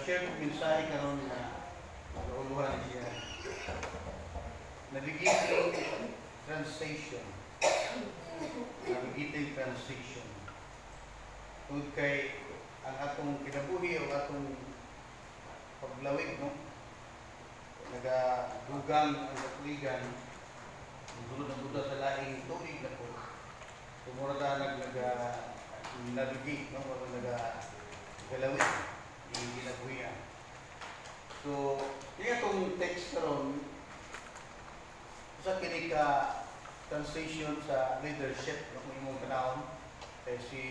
share ko mensahe karon na nauluhan siya. Navigating translation. Navigating translation. Tungkol kay ang atong kinabuhi o atong paglawig, no? Nagadugang ang katuligan, sulod ang Buddha sa laing tuig na po. Tumura nag-navigate, no? Nag-galawin, yung ginabuhian. So, yung itong text karon sa kinika translation sa leadership ng imong panahon, si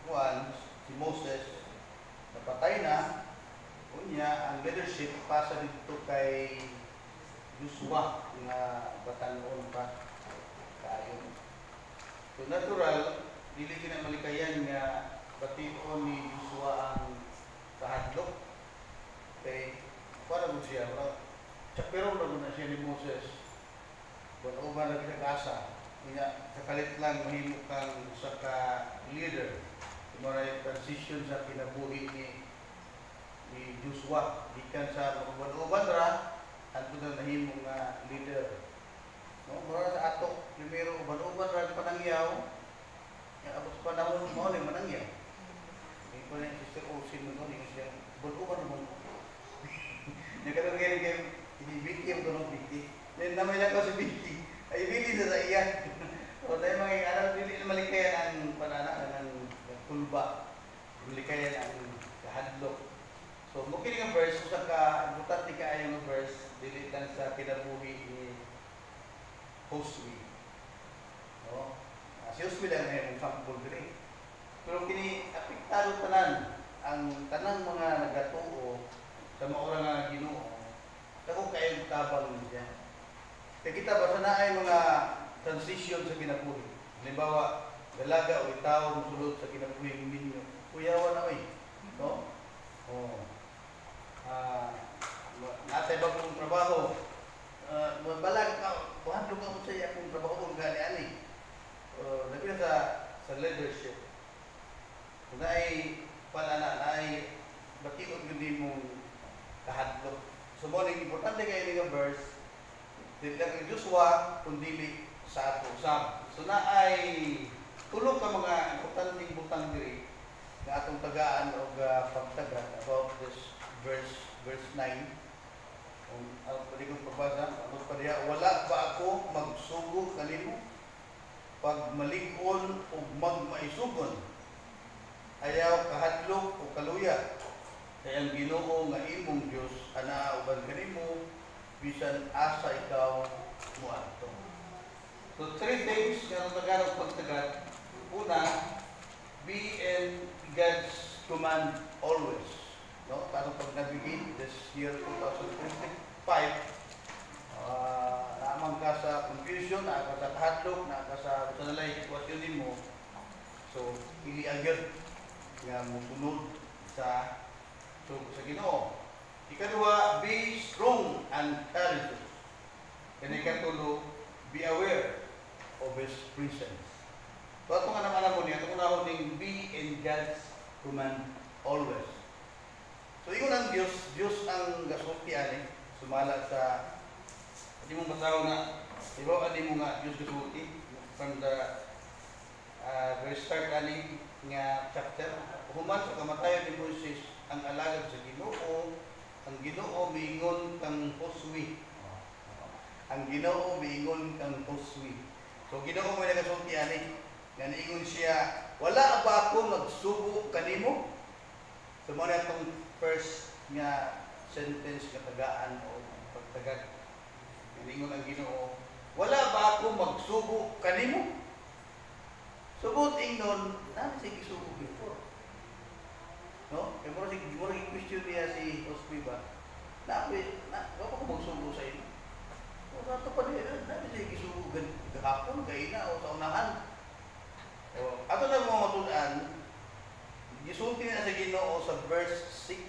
Juan, si Moses, napatay na, unya ang leadership pasa dito kay Joshua nga batanon pa kayo. So natural, dili na malikayan nga bation ni Joshua ang kahadlok. Kay para mo siya, pero na siya ni Moses. Kung uban na pinag-asa, kakalit lang mahimo kang sa ka-leader. Maray transition sa kinabuhi ni Joshua. Ikan sa uban ra, ato na nahimo nga leader. No, mura sa ato, primero uban ra panangyaw. Yang abot sa panahon mo ni manangyaw. Hindi ko na Sister Osin mo ni siya. Uban mo. Nakatong kay ibigay mo ng bigti. Then naman niya ko si bigti. Ay bigti sa iya. O dahil mga aral dili na malikayan ang panana ng kulba. Malikayan ang kahadlok. So, mukha nga verse, sa ka-butat ni kaayong verse, dili lang sa kinabuhi ni Josue. No? Si Josue lang na yung sample dili. Pero kini apektado tanan ang tanang mga nagatuo sa mga orang nga Ginoo. Dako kayong tabang niya. Kaya kita ba sana ay mga transition sa kinabuhi. Halimbawa, dalaga o itaw musulod sa kinabuhi ng ninyo. Kuyawan na no? Oh. Nasa ibang kong trabaho, mabalag ka, buhando ka mo sa iya kung trabaho kong gani-ani. Labi na sa leadership. Kung naay palana, naay batikot hindi mong kahadlok. So, mo nang importante kayo ng verse, dili lang kay Joshua, kundi sa ato usab. So, naay tulog ka mga importanteng butang diri na atong tagaan o pagtagat about this verse 9. Kung pwede kong pabasa, ano pa diya, wala ba ako magsugo kanimo pag malig-on o magmaisugon, ayaw kahadlok o kaluya, kaya ang Ginoo nga imong Diyos ana uban kanimo bisan asa ikaw muadto. So 3 things nga tagalog pagtagat. Una, be in God's command always. No, paano pag-navigate this year 2025, naamang ka sa confusion, naa ka sa kahadlok, naa ka sa sanalay sitwasyon mo. So, pili agad nga musunod sa Ginoo. Ikaduha, be strong and courageous. Ikatulo, be aware of His presence. So, ito nga naman mo niya, ito nga ng be in God's command always. So, ingon ang Diyos ang gasulti ani, sumala sa, hindi mong basaw na, iba hindi mo nga Diyos gasulti, from the restart ani nga chapter, human sa kamatayon ni Moses, ang alagad sa Ginoo, ang Ginoo miingon kang Josue. Ang Ginoo miingon kang Josue. So, Ginoo may nagasulti ani, nga niingon siya, wala ba ako magsubo kanimo? So, muna itong first nga sentence nga tagaan o pagtagad. Niingon ang Ginoo, wala ba ako magsubo kanimo? Subot ingnon, namin siya gisubo before. No? Kaya mo rin question niya si Josue ba? Wala ko magsubo sa inyo? O, nato pa niya, namin siya gisubo gahapon, gaina o sa unahan. O, ato na mga matulaan, gisulti na sa Ginoo sa verse 6.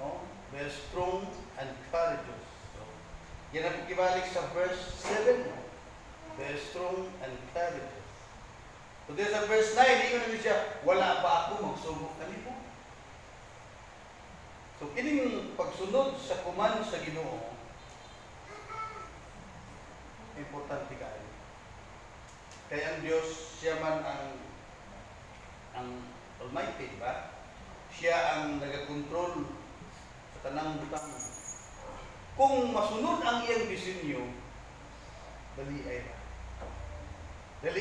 Oh, be strong and courageous. So, yan ang kibalik sa verse 7. Be strong and courageous. So, sa verse 9, hindi ko namin siya, wala ba ako magsubo kanimo? So kining pagsunod sa command sa Ginoo importante kayo. Kaya ang Diyos, siya man ang Almighty, ba? Siya ang nagakontrol sa tanang butang. Kung masunod ang iyang disenyo, dali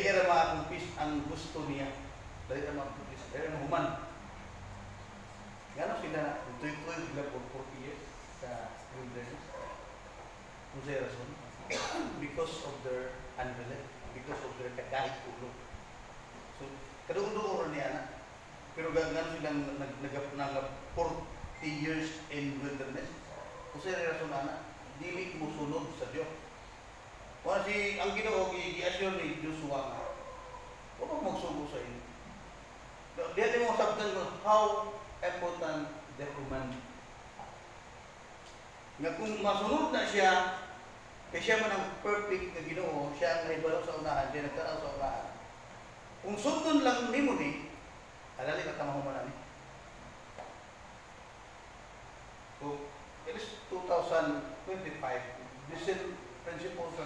ay ma-accomplish ang gusto niya. Dali ay ma-accomplish. Dali ay human. Gano'n sila, tuloy-tuloy sila for 40 years sa wilderness. Kung sa'yo rason. Because of their unbelief. Because of their kagahit ulo. So, kadoon-doon niya na. Pero gano'n silang nag 40 years in wilderness. Kung sa'yo rason na, dili mo sunod sa Diyos. Kasi ang Ginoo gi-assure ni Joshua nga, huwag mo magsugo sa inyo. Diyan mo sabtan ko, how important the command. Nga kung masunod na siya, kaya siya man ang perfect na Ginoo, siya ang nahibalo sa unahan, siya nagtanaw sa unahan. Kung sundon lang ni mo ni, alali ka tamahuman ni. So, it is 2025, the same principle sa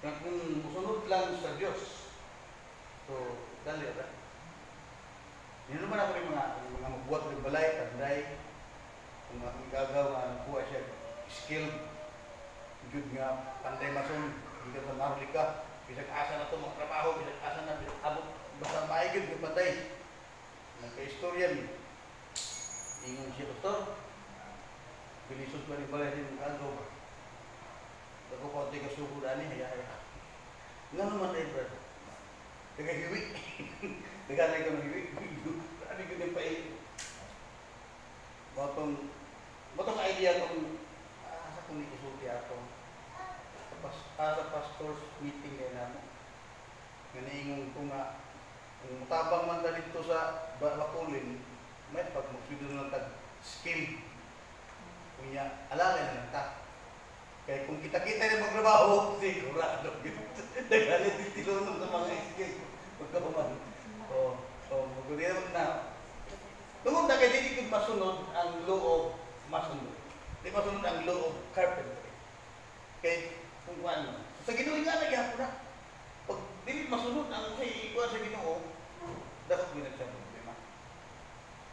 na kung musunod lang sa Diyos, so, dali ba? Hindi naman ako yung mga magbuhat ng balay, tanday, kung magagaw na nakuha siya, skilled, good nga, panday mason, hindi ka sa marulika, bisag asa na ito, mga trabaho, bisag asa na, bisag abot, basta maigid yung panday. Nagka-istorya niya. Ingon siya, Pastor, pilisod pa rin balay siya ng kagaw ba? Ako konti ka suko dani, haya-haya. Nga naman ay brad. Nagahiwi. Naganay ka ng hiwi. Ano yun yung paili? Batong idea kung sa kung ikisulti ako. Sa pastor's meeting ngayon namin. Nganaingon ko nga, kung matabang man na dito sa Bakulin, may pag magsudo ng tag-skill. Kunya, alalay na lang ta. Kaya kung kita-kita na magtrabaho, sigurado. Nagalit yung tilunong sa mga iskay. Magkapaman. Magkuriya naman na. Tungkol na kaya hindi ko masunod ang law of masunod. Hindi masunod ang law of carpentry. Kaya kung ano. Sa Ginoo nga nagyapo na. Pag hindi masunod ang ikuha sa Ginoo, dapat binag sa problema.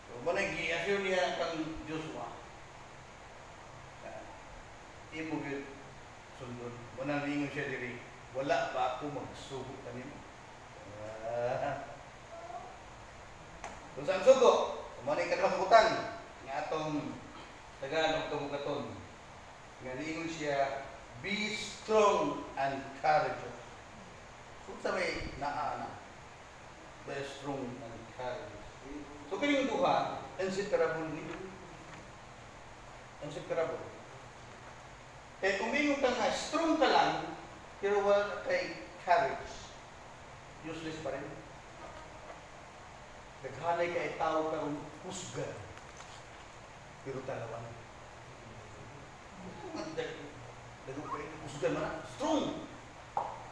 So, manag-i-assure niya kang Joshua. Imo gyud sundon. Manang ingon siya diri, wala ba ako magsugo kanimo? Kung saan sugo, kumanay ka na kabutan nga atong Tagalog kabukaton. Nga ingon siya, be strong and courageous. Kung sa may naana, be strong and courageous. So kining duha, inseparable ni. Inseparable. Kaya kung mayroon ka nga, strong ka lang, pero wala kay courage, useless pa rin. Naghanay ka tao ka kung husgan, pero talawan. Dago ka husgan mo na, strong.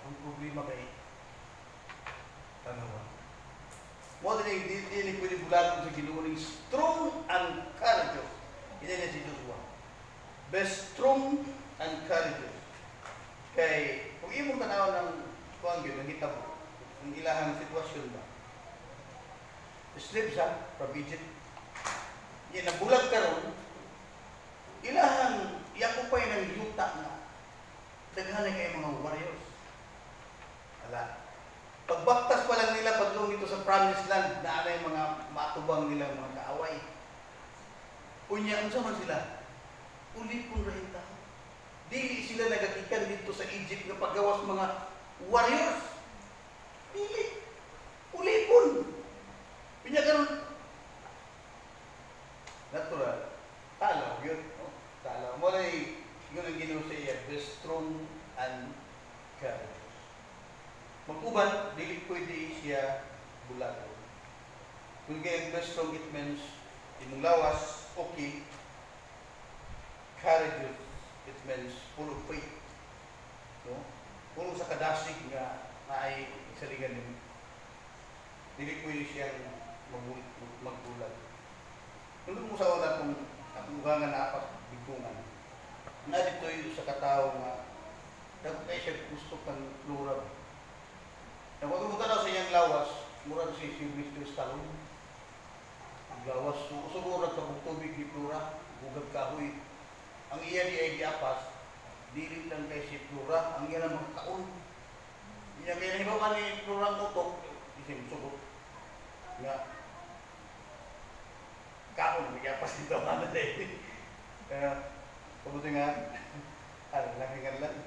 Ang problema kay talawan. Mo din hindi pwede bulatong sa Ginoo ning strong and courageous. Hindi na si Joshua. Be strong and courageous. Kay, kung imong tanaw ng kuang yun, nangita mo, ang ilahang sitwasyon ba? Slave siya from Egypt. Yan, nabulag ka ron, ilahang yakupay ng yuta na daghanay kay mga warriors. Ala. Pagbaktas pa lang nila padlong ito sa promised land na anay mga matubang nilang mga kaaway. Unya, unsa man sila? Ulipon rin tao. Dili sila nagagikan dito sa Egypt na paggawas mga warriors. Dili. Ulipon. Pinya karon. Natural. Talo yun. No? Talo. Mo rin yun ang Ginoo sa iya. Be strong and courageous. Mag-uban, dili pwede siya bulago. Kung kaya be strong, it means imong lawas, okay. Courageous, it means full of faith. No? Puno sa kadasig nga ay isaligan nimo. Dili pwede siyang magbulag. Kung mo sa una kung ugangan na apat bigkungan. Na dito yung sa katao nga dapat kayo siya gusto kang plural. Kung magkamuta daw sa iyang lawas, mura si Mr. Stallone. Ang lawas, susuguran sa tubig di plura, bugag kahoy. Ang iya di ay diapas, dili lang kay si plura, ang iya lang mga kaon. Iya kaya nahibaw ni plura mutok, isim sugot. Nga, kaon, may diapas dito ano tayo. Kaya, kabuti nga, lakingan lang.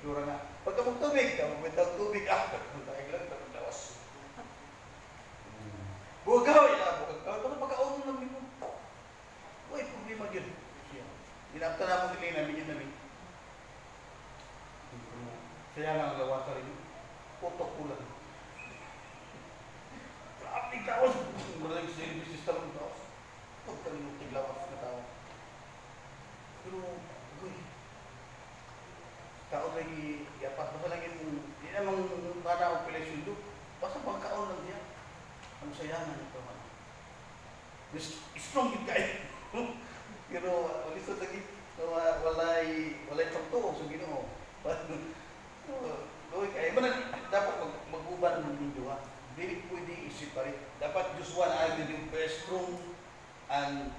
Plura nga, pagka magtubig, kapag tubig, tayo lang, lawas. Bugagaw, pero pagkaon lang dito. Uy, problema yun. Inapta na mo nila namin yun namin. Kaya nga ang lawas sa rin. Putok ko lang. Grabe lawas. Mula yung service system ng lawas. Huwag ka rin yung lawas na tao. Pero, uy, kaon lagi, yapas pa lang yung, hindi namang para operation doon. Basta pagkaon lang niya. Ang sayangan ito man. Strong yung kayo. Pero, ulit lagi, walay pagtuong sa Ginoo. Kaya ba dapat mag-uban ng mundo ha? Hindi pwede i-separate. Dapat just one agad yung strong and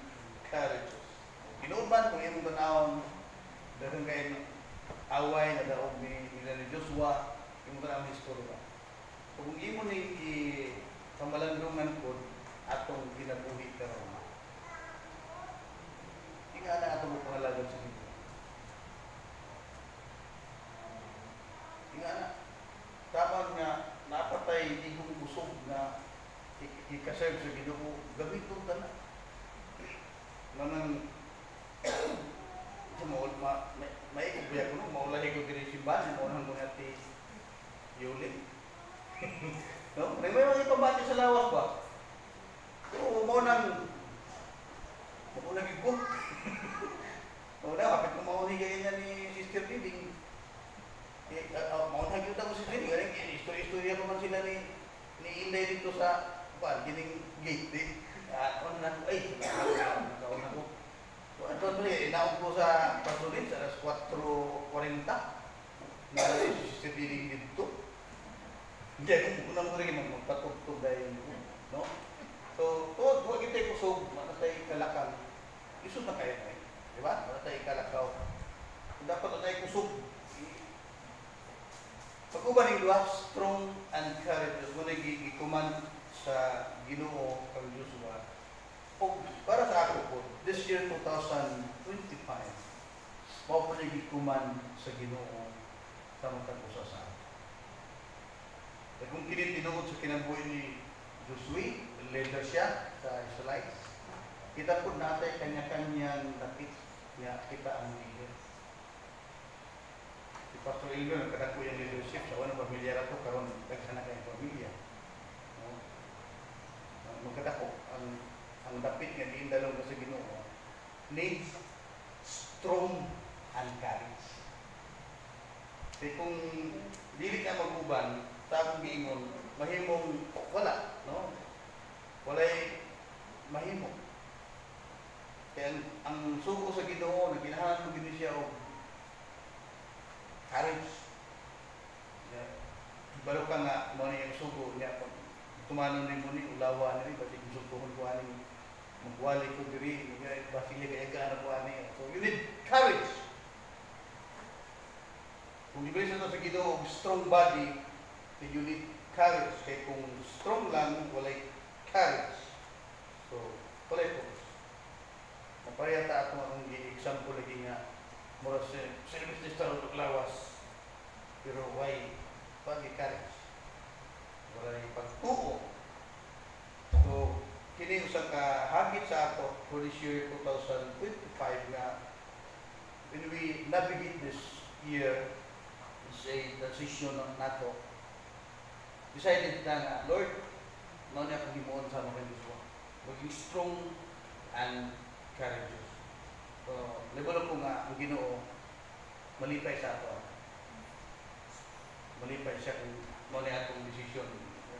courageous. Ginuban kung yung tanawang dagang kayo away na daog nila ni Joshua, yung tanawang historia. Kung imo ni pamalandungan ko atong ginabuhi karon. Tinga na atong pangalagan sa Ginoo. Tinga na. Tama nga napatay igong busog na ikaserve sa Ginoo, gamiton ta na. Nanang may kubiya ko no, maulahi ko diri simbahan, maunang mo natin Yulin. No? May mga ipabati sa lawas ba? So, maunang igbo. Maunang, kapit kung maunang ganyan ni Sister Living. Maunang yun ako si Sister Living. Istorya pa man sila ni Inday dito sa gining gate. Ano na ko, nakaon ako. So, ito tuloy, inaon ko sa Pasulin sa alas 4:40. Na si Sister Living dito. Hindi, kung unang mo rin magpatugtog dahil, no? So, huwag kita kusog, manatay kalakang, isod na kayo na di ba? Manatay kalakaw. Dapat na tayo kusog. Pag-uban yung luwas, strong and courageous, muna i-command sa Ginoo kang Joshua. O, para sa ako po, this year 2025, mao pa i-command sa Ginoo sa mga usasa. At kung tinutod sa kinabuhi ni Joshua, leader siya sa Israelites, kita po natin kanya-kanyang napit niya kita ang leader. Si Pastor Ilgo, nagkadako yung leadership sa unang pamilya na ito, karoon nagsana kayong pamilya. No? Magkadako, ang dapit nga diindalong na sa Ginoo needs strong and courage. Kasi kung dili ka mag-uban, tapos giingon, mahimong wala, no? Walay mahimo. Kaya ang sugo sa Ginoo na ginahanap mo gini siya og courage. Baro ka nga mo ni ang sugo niya pag tumanon ni mo ni ulawa ni pati gustuhon ko ani magwali ko diri ni basili kay ka ko ani. So you need courage. Kung gibali sa Ginoo og strong body, you need courage. Kaya kung strong lang, walay courage. So, walay po. Mapariyata ako akong example lagi nga mura sa service ni Starot Lawas. Pero why? Pagi courage. Walay pagtuo. So, kini usang kahagit sa ato for this year 2025 nga when we navigate this year, it's a transition ng NATO. Decided na nga, Lord, mao niya akong himuon sa mga Joshua. Maging strong and courageous. So, libalo ko nga ang Ginoo, malipay sa ato. Malipay siya kung mao niya akong desisyon.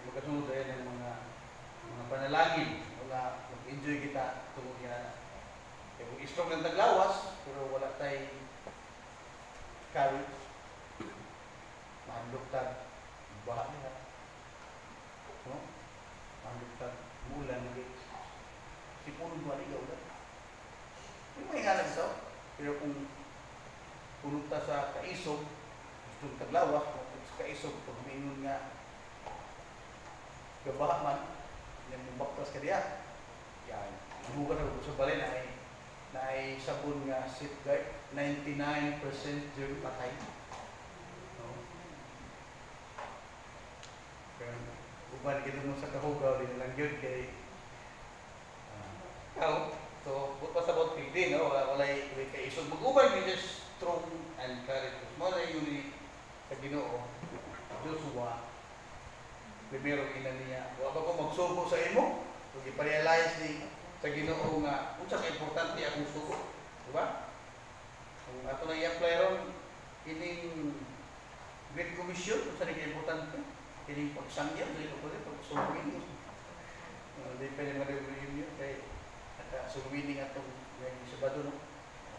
Magkasunod rin ng mga panalangin. Wala, mag-enjoy kita tungkol yan. Kaya kung strong ng taglawas, pero wala tayo courage, mahandugtag, baha nila. No? Mahandugtag, mulan, si punong buwan, ikaw na. Yung mga ingalan ito, pero kung punong ta sa kaisog, gusto taglawas, kung sa kaisog, pag minun nga, kabaha man, yan mong baktas ka diya. Yan, bukan na sa balay na ay sabon nga safeguard, 99% germ patay. No? Pero, uban kita mo sa kahugaw, din lang yun kay so, buat pa sa bot pili, no? Walay kay isog. Mag-uban din strong and courageous. Mo na yun ni sa Ginoo, Joshua, primero ina niya. Wa ba ko magsugo sa imo? Kung i-realize ni sa Ginoo nga unsa ka importante akong sugo, di ba? Kung ato na i-apply ron ining Great Commission, unsa ni ka importante? Ining pagsangyan, dili ko pwede pagsugin. Hindi pwede ma-review yun kay sugwini nga itong Sabado, no?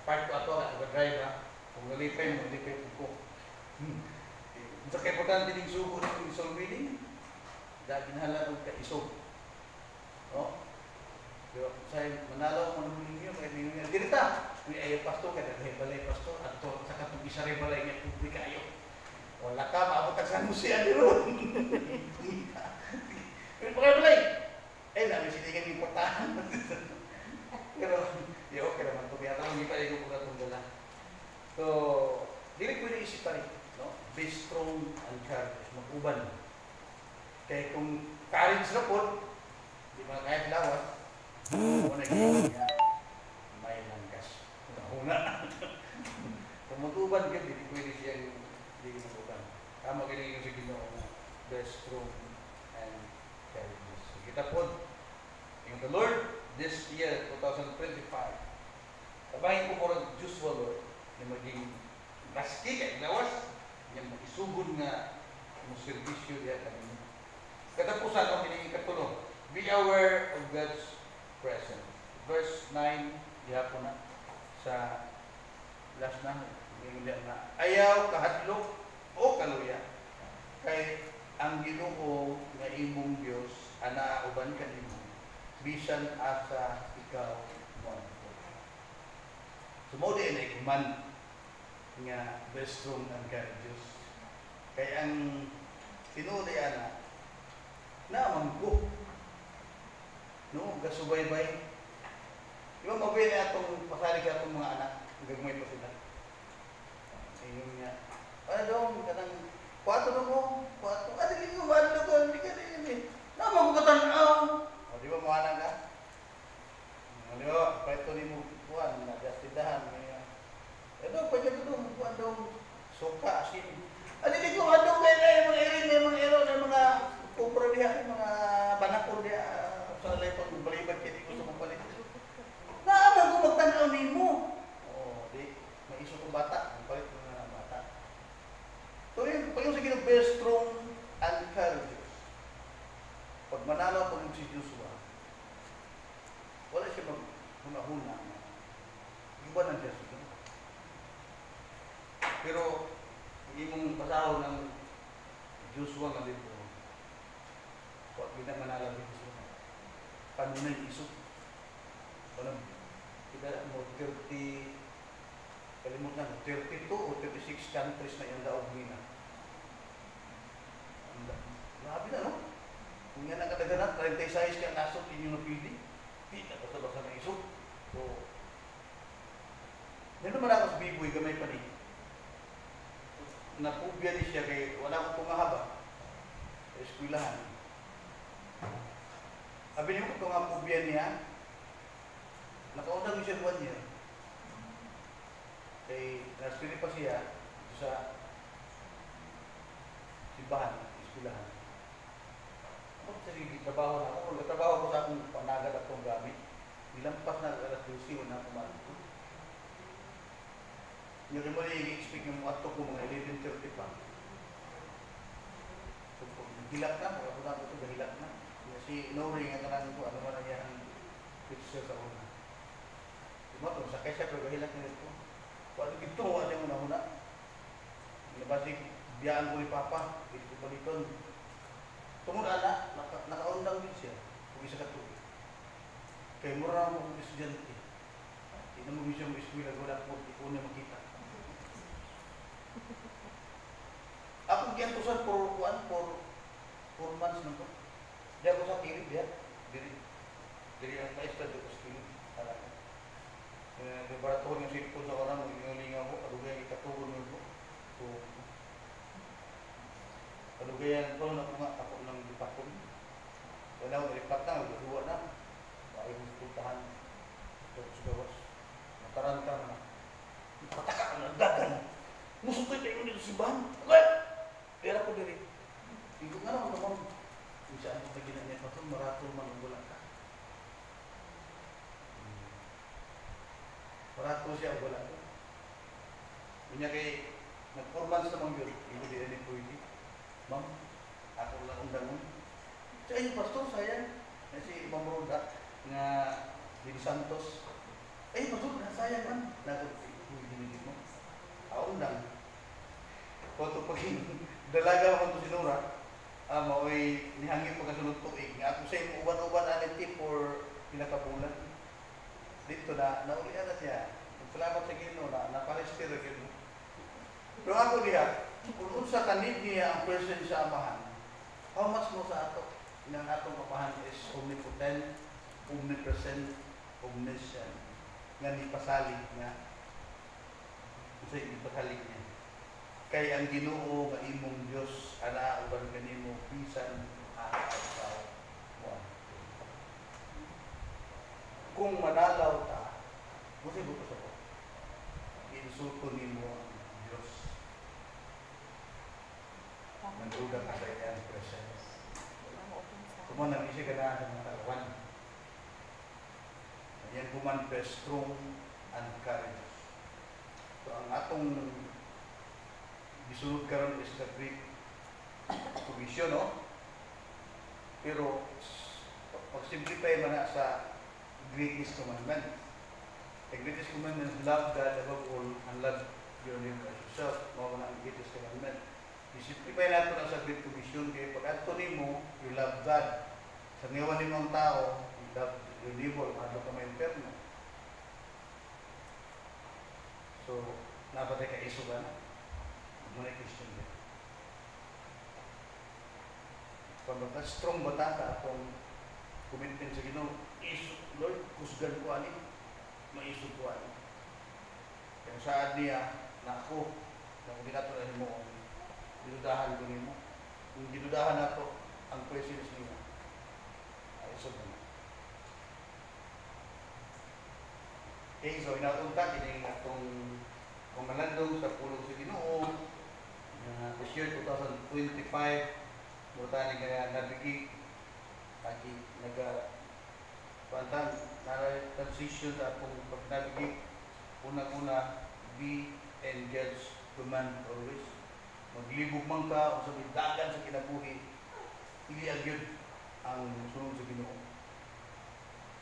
Part ko ato nga, drive ha. Kung nalipay mo, nalipay ko. Unsa ka importante ning sugo ng sugwini? Dahil ginahala ng kaisog. No? Pero saya manalo ko ng ninyo, kaya ninyo nga, dirita, may ayaw pasto, kaya balay pasto, at to, sa katong isa rin balay nga, publi kayo. Wala ka, maabot ang sanusian ni Ron. Pero pa kayo balay? Eh, namin sinigang yung portahan. Pero, okay naman ito, kaya lang, hindi pa rin ko itong dala. So, dili ko na isip pa rin, no? Be strong and courageous, mag-uban. Kaya kung courage na po, di ba kaya lawas, muna yung may langkas. Una. Kung mag-uban ka, hindi pwede siya yung hindi mag-uban. Tama ka yung sa Ginoo na be strong and courageous. So, kita po, in the Lord, this year, 2025, sabahin ko po ng Joshua, Lord, na maging maski kay lawas, yung mag-isugod nga ng servisyo diya kami. Katapusan ang kinikatulong. Be aware of God's presence. Verse 9, diha po na sa last na, ayaw kahadlok o kaluya. Kay ang Ginoo nga imong Dios ana uban kanimo bisan asa ikaw mo. Sumo din ay command nga be strong and courageous. Kay ang tinuod ana naman ko. No, gasubaybay. Di ba mabili na itong pasali ka itong mga anak, gagmay pa sila. Ayun nga. Ano daw, kanang 4 mo, 4. Hindi ko mahal na doon, hindi ka rin eh. Naman ko katanaw. O, di ba mahalang ka? Di ba, pwede ni mo buwan, nagastidahan. Ito, pwede ko doon, buwan daw, suka, asin. Hindi ko mahal doon kayo na mga irin, mga ero, mga kupro diha, mga banakol diha, sa lalay pag balibag kaya di gusto mong palit. Naaman ko magtanaw ni mo. O, di, may iso kong bata, palit mo na bata. So yun, pag yung sige ng be strong and courageous. Pag manalo ko si Joshua, wala siya maghuna-huna. Iba ng Diyos. Pero, hindi mong pasahon ng Joshua nga dito. Huwag ginamanalang dito. Panunay iso. Walang, kita mo 30, kalimutan, 32 o 36 countries na yung daog nila. Grabe na, no? Kung yan ang kataganan, 36 kang nasot inyong napili. Hindi na basta-basta na iso. So, yan naman ako sa Biboy, gamay pa ni. Napubya ni siya kay wala akong pumahaba sa eskwelahan. Sabi niyo kung ang pubya niya, nakaunang siya 1 year. Kay nag-study pa siya sa simbahan, eskwelahan. Ako sarili trabaho na ako, nagtrabaho ko sa akong panagad akong gamit. Nilampas na alas 12 na kumain ko. Yung rin mo na i-expect ng mga ito ko mga 11:30 pa. So, hilak na, mga punta ko ito, hilak na. Kasi no ring ang kanan ko, ano man nangyari ang picture sa una. Diba sakay siya pero gahilak na ito. Kung ito, wala siya muna-muna. Nabasig, biyaan ko ni Papa, ito ko baliton. Tungod ana, nakaundang din siya, kung isa ka tuloy. Kaya mura mo kung estudyante. Hindi mo siya mo eskwila, wala po, di ko na makita. Ako diyan ko sa for 4 months na po. Diyan ko sa kilid, diyan. Diri ang maestra doon sa kilid. Preparatory ng sipon sa kanan, mag-ingalinga ko, kadugay ikatulong mo po. So, kadugayan ko na po nga, ako ng lipakon. Wala ko, nilipat na, magduwa na. Bakit mo putahan. Ito sa gawas. Mataranta na. Pataka ka na, dagan. Musukoy tayo dito si Ban. Pera ko diri. Hindi nga naman naman. Kung saan ko taginan niya pa ito, maratol man ang bulan ka. Maratol siya ang bulan ka. Kanya kay, nag-4 months naman yun. Hindi din na pwede. Ma'am, ako lang ang dangon. Siya yung pastor, sayang. Kasi Ma'am Roda, nga Dini Santos. Ay, pastor, sayang man. Nag-pwede mo. Ako lang. Koto paging dalaga ako ito sinura, mao'y nihangin pagkasunod tuig. Nga ako sa yung uban-uban aniti for pinakabulan. Dito na, naulian na siya. Salamat sa Ginoo na naparestir na Ginoo. Pero ako diya, kung sa kanid niya ang person sa amahan, how much mo sa ato? Nang atong amahan is omnipotent, omnipresent, omniscient. Nga ni pasalig nga. Kasi ipasalig niya. Kay ang Ginoo nga imong Dios ana uban kanimo bisan araw mo. Kung manalaw ta, buti buto sa ko. Insulto nimo ang Dios. Nagduda ka sa iyang presence. Kung nag-isip ka na ng katawan, yan kumanifest strong and courageous. So ang atong gisunod karon is the Great Commission, no? Pero pag-simplify man na sa greatest commandment. The greatest commandment is love God above all and love your neighbor as yourself. Mga ang greatest commandment. I-simplify natin lang sa Great Commission kaya pag ato nimo, you love God. Sa ngayon ni mong tao, you love your neighbor, ano ka may imperno. So, napatay ka iso ba na? Muna Christian din. Kung strong bata ka atong commitment sa Ginoo, Lord, kusgan ko ani, maisog ko ani. Kaya saan niya na ako, na kung ginatulan mo, dinudahan ko nimo. Kung dinudahan nato ang presence niya, ay isog na. Okay, so inatunta, kining atong pamalandong sa pulong sa Ginoo, this year 2025 mula ni kaya nabigi lagi pantang transition sa akong pag-navigate unang-una be engaged command always maglibog man ka o sa dagan sa kinabuhi ili agyud ang sunod sa Ginoo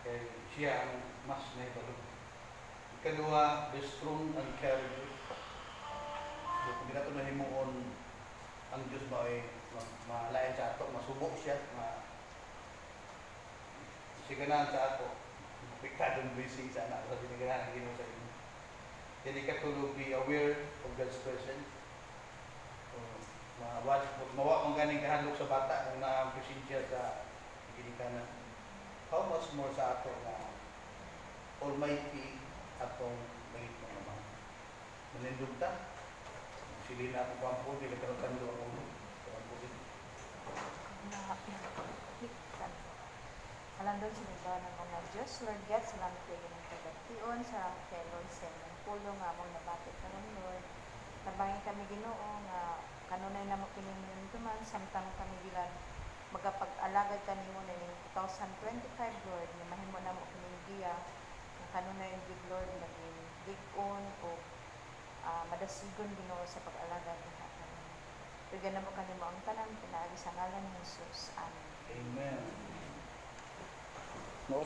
kaya siya ang mas naibalo. Ikaduha, be strong and courageous. So, kung ito na himuon ang Diyos ba ay malayan sa ato, masubok siya, siganan sa ato, piktadong blessing sa anak, sa binigyan ng Ginoo sa inyo. Kaya katulog, be aware of God's presence. So, mawa kong ganing kahandog sa bata kung na-present siya sa ginikanan. How much more sa ato na Almighty atong langit ng naman. Manindog ta. Sili na ako pampo, di ka tarotando ako. Alandon siniba ng mga Diyos, Lord God, salamat kayo ng pagkaktion, salamat kayo Lord sa inyong pulong nga mong nabatit ka ng Lord. Nabangin kami Ginoo nga kanunay na makininyo duman, samtang kami bilang magkapag-alagad kanimo na yung 2025 Lord, na mahimo na mo kinindiya, na kanunay yung good Lord, naging dig-on o madasigon Ginoo sa pag-alagad ng kanino. Bigyan na mo kanimo ang tanan, pinaagi sa ngalan ni Jesus. Amen. Amen. No,